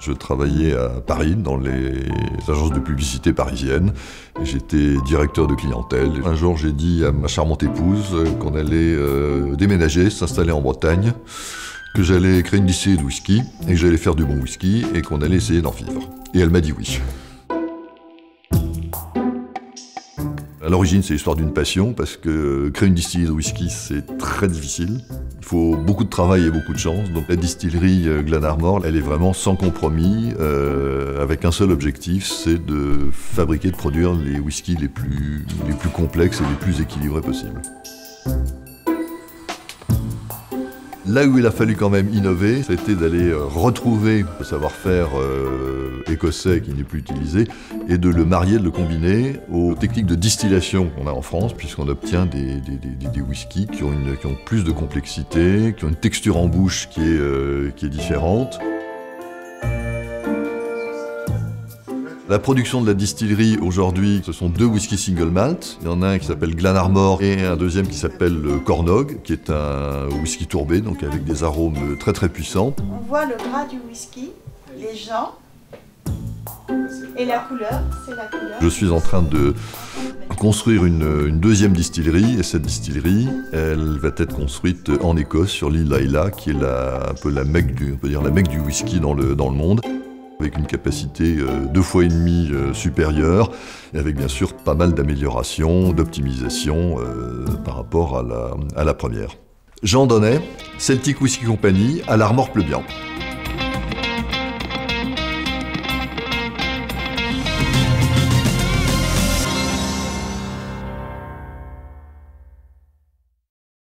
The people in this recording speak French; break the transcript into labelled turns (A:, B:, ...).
A: Je travaillais à Paris, dans les agences de publicité parisiennes. J'étais directeur de clientèle. Un jour, j'ai dit à ma charmante épouse qu'on allait déménager, s'installer en Bretagne, que j'allais créer une distillerie de whisky, et que j'allais faire du bon whisky, et qu'on allait essayer d'en vivre. Et elle m'a dit oui. À l'origine, c'est l'histoire d'une passion, parce que créer une distillerie de whisky, c'est très difficile. Il faut beaucoup de travail et beaucoup de chance. Donc la distillerie Glenarmor, elle est vraiment sans compromis, avec un seul objectif, c'est de fabriquer, de produire les whiskies les plus complexes et les plus équilibrés possibles. Là où il a fallu quand même innover, c'était d'aller retrouver le savoir-faire écossais qui n'est plus utilisé et de le marier, de le combiner aux techniques de distillation qu'on a en France, puisqu'on obtient des whiskies qui ont plus de complexité, qui ont une texture en bouche qui est différente. La production de la distillerie aujourd'hui, ce sont 2 whiskies single malt. Il y en a un qui s'appelle Glenarmor et un deuxième qui s'appelle Cornog, qui est un whisky tourbé, donc avec des arômes très très puissants.
B: On voit le gras du whisky, les gens, et la couleur, c'est la couleur.
A: Je suis en train de construire une deuxième distillerie, et cette distillerie, elle va être construite en Écosse, sur l'île Islay, qui est un peu la Mecque du whisky dans le monde, avec une capacité 2,5 fois supérieure, et avec bien sûr pas mal d'améliorations, d'optimisation par rapport à la première. Jean Donnet, Celtic Whisky Company, à l'Armor Pleubian.